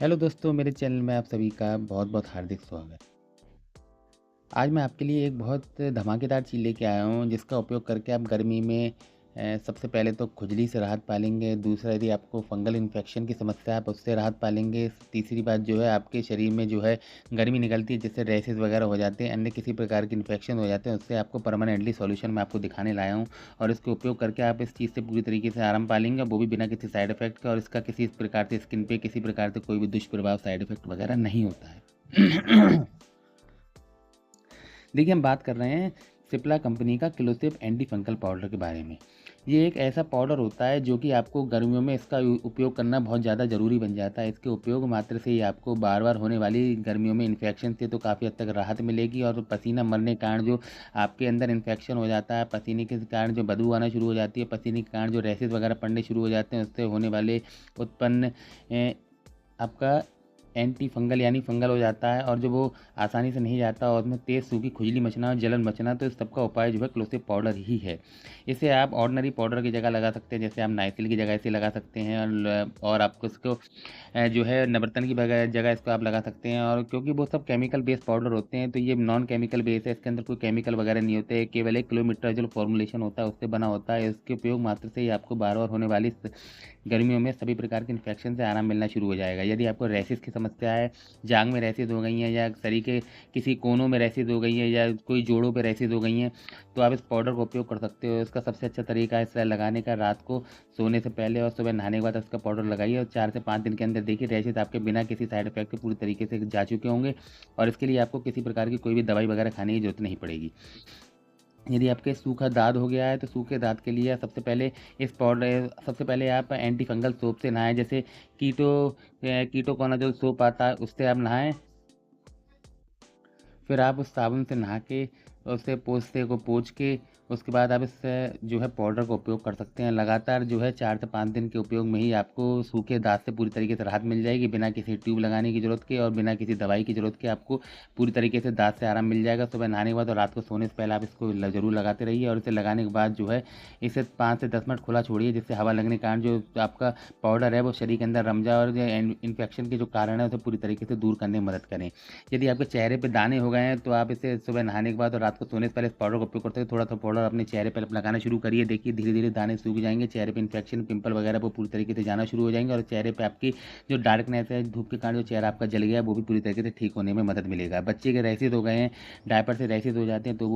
Hello दोस्तों, मेरे channel में आप सभी का बहुत-बहुत हार्दिक स्वागत। आज मैं आपके लिए एक बहुत धमाकेदार चीज़ लेके आया हूँ, जिसका उपयोग करके आप गर्मी में सबसे पहले तो खुजली से राहत पा लेंगे। दूसरा, यदि आपको फंगल इन्फेक्शन की समस्या है, आप उससे राहत पा लेंगे। तीसरी बात जो है, आपके शरीर में जो है गर्मी निकलती है, जिससे रैशेज़ वगैरह हो जाते हैं, अन्य किसी प्रकार के इन्फेक्शन हो जाते हैं, उससे आपको परमानेंटली सॉल्यूशन मैं आपको दिखाने लाया हूँ। और इसका उपयोग करके आप इस चीज़ से पूरी तरीके से आराम पा लेंगे, वो भी बिना किसी साइड इफ़ेक्ट के। और इसका किसी प्रकार से स्किन पे किसी प्रकार से कोई भी दुष्प्रभाव, साइड इफ़ेक्ट वगैरह नहीं होता है। देखिए, हम बात कर रहे हैं सिप्ला कंपनी का क्लोसिप एंटी फंगल पाउडर के बारे में। ये एक ऐसा पाउडर होता है जो कि आपको गर्मियों में इसका उपयोग करना बहुत ज़्यादा ज़रूरी बन जाता है। इसके उपयोग मात्र से ही आपको बार-बार होने वाली गर्मियों में इन्फेक्शन से तो काफ़ी हद तक राहत मिलेगी, और पसीना मरने के कारण जो आपके अंदर इन्फेक्शन हो जाता है, पसीने के कारण जो बदबू आना शुरू हो जाती है, पसीने के कारण जो रैशेज़ वगैरह पड़ने शुरू हो जाते हैं, उससे होने वाले उत्पन्न आपका एंटी फंगल यानी फंगल हो जाता है, और जो वो आसानी से नहीं जाता और उसमें तेज़ सूखी खुजली मचना और जलन मचना, तो इस सब का उपाय जो है क्लोसिप पाउडर ही है। इसे आप ऑर्डिनरी पाउडर की जगह लगा सकते हैं, जैसे आप नाइसिल की जगह इसे लगा सकते हैं, और आपको इसको जो है नवरत्न की जगह इसको आप लगा सकते हैं। और क्योंकि वो सब केमिकल बेस्ड पाउडर होते हैं, तो ये नॉन केमिकल बेस है, इसके अंदर कोई केमिकल वगैरह नहीं होते हैं, केवल एक क्लोमेट्राजोल फॉर्मुलेशन होता है, उससे बना होता है। इसके उपयोग मात्र से ही आपको बार-बार होने वाली गर्मियों में सभी प्रकार के इन्फेक्शन से आराम मिलना शुरू हो जाएगा। यदि आपको रैशेज़ की समस्या है, जांघ में रैशेज़ हो गई हैं, या शरीर के किसी कोनों में रैशेज़ हो गई हैं, या कोई जोड़ों पे रैशेज़ हो गई हैं, तो आप इस पाउडर का उपयोग कर सकते हो। इसका सबसे अच्छा तरीका है इसे लगाने का रात को सोने से पहले और सुबह नहाने के बाद इसका पाउडर लगाइए, और 4 से 5 दिन के अंदर देखिए रैशेज़ आपके बिना किसी साइड इफ़ेक्ट के पूरी तरीके से जा चुके होंगे, और इसके लिए आपको किसी प्रकार की कोई भी दवाई वगैरह खाने की ज़रूरत नहीं पड़ेगी। यदि आपके सूखा दाँत हो गया है, तो सूखे दाँत के लिए सबसे पहले आप एंटी फंगल सोप से नहाएँ, जैसे कीटोकोनाज़ोल सोप आता है, उससे आप नहाएँ। फिर आप उस साबुन से नहा के उससे पोछते को पोंछ के उसके बाद आप इससे जो है पाउडर का उपयोग कर सकते हैं। लगातार जो है 4 से 5 दिन के उपयोग में ही आपको सूखे दाँत से पूरी तरीके से राहत मिल जाएगी, बिना किसी ट्यूब लगाने की ज़रूरत के और बिना किसी दवाई की ज़रूरत के आपको पूरी तरीके से दाँत से आराम मिल जाएगा। सुबह नहाने के बाद और रात को सोने से पहले आप इसको ज़रूर लगाते रहिए, और इसे लगाने के बाद जो है इसे 5 से 10 मिनट खुला छोड़िए, जिससे हवा लगने के कारण जो आपका पाउडर है वो शरीर के अंदर रम जाए, और जो इन्फेक्शन के जो कारण है उसे पूरी तरीके से दूर करने में मदद करें। यदि आपके चेहरे पे दाने हो गए हैं, तो आप इसे सुबह नहाने के बाद और रात को सोने से पहले इस पाउडर का उपयोग करते हैं। थोड़ा-थोड़ा पाउडर अपने चेहरे पे लगाना शुरू करिए। देखिए धीरे-धीरे दाने सूख जाएँगे, चेहरे पे इन्फेक्शन, पिंपल वगैरह वो पूरी तरीके से जाना शुरू हो जाएँगे, और चेहरे पे आपकी जो डार्कनेस है, धूप के कारण जो चेहरा आपका जल गया है, वो भी पूरी तरीके से ठीक होने में मदद मिलेगा। बच्चे के रैशेज़ हो गए हैं, डायपर से रैशेज़ हो जाते हैं, तो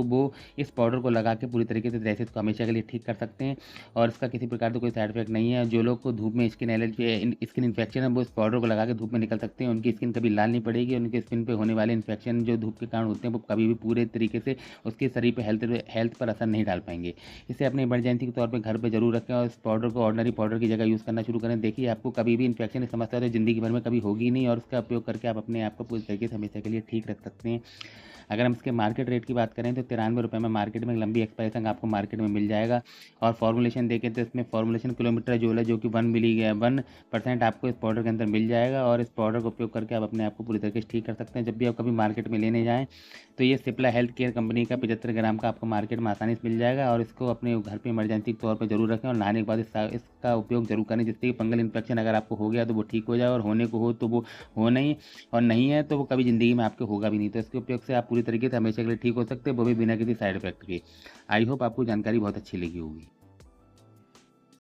वो इस पाउडर को लगा के पूरी तरीके से रैशेज़ को हमेशा के लिए ठीक कर सकते हैं, और इसका किसी प्रकार से कोई साइड इफेक्ट नहीं है। जो लोग को धूप में स्किन एलर्जी स्किन इन्फेक्शन है, वो इस पाउडर को लगा के धूप में निकल सकते हैं। उनकी स्किन कभी लाल नहीं पड़ेगी, उनके स्किन पे होने वाले इन्फेक्शन जो धूप के कारण होते हैं, वो कभी भी पूरे तरीके से उसके शरीर पे हेल्थ पर असर नहीं डाल पाएँगे। इसे अपने इमरजेंसी के तौर पे घर पे ज़रूर रखें, और इस पाउडर को ऑर्डिनरी पाउडर की जगह यूज़ करना शुरू करें। देखिए आपको कभी भी इन्फेक्शन की समस्या तो ज़िंदगी भर में कभी होगी ही नहीं, और उसका उपयोग करके आप अपने आप को पूरी तरीके से हमेशा के लिए ठीक रख सकते हैं। अगर हम इसके मार्केट रेट की बात करें, तो ₹93 में मार्केट में लंबी एक्सपायरी आपको मार्केट में मिल जाएगा। और फॉर्मुलेशन देखें तो इसमें फॉर्मुलेशन किलोमीटराज़ोल है, जो कि 1% आपको इस पाउडर के अंदर मिल जाएगा, और इस पाउडर का उपयोग करके आप अपने आप को पूरी तरीके से ठीक कर सकते हैं। जब भी आप कभी मार्केट में लेने जाएँ, तो ये सिप्ला हेल्थ केयर कंपनी का 75 ग्राम का आपको मार्केट में आसानी से मिल जाएगा, और इसको अपने घर पे इमरजेंसी के तौर पे ज़रूर रखें, और नहाने के बाद इसका उपयोग ज़रूर करें, जिससे कि फंगल इन्फेक्शन अगर आपको हो गया तो वो ठीक हो जाए, और होने को हो तो वो हो नहीं, और नहीं है तो वो कभी ज़िंदगी में आपके होगा भी नहीं। तो इसके उपयोग से आप पूरी तरीके से हमेशा के लिए ठीक हो सकते हैं, वो भी बिना किसी साइड इफ़ेक्ट के। आई होप आपको जानकारी बहुत अच्छी लगी होगी।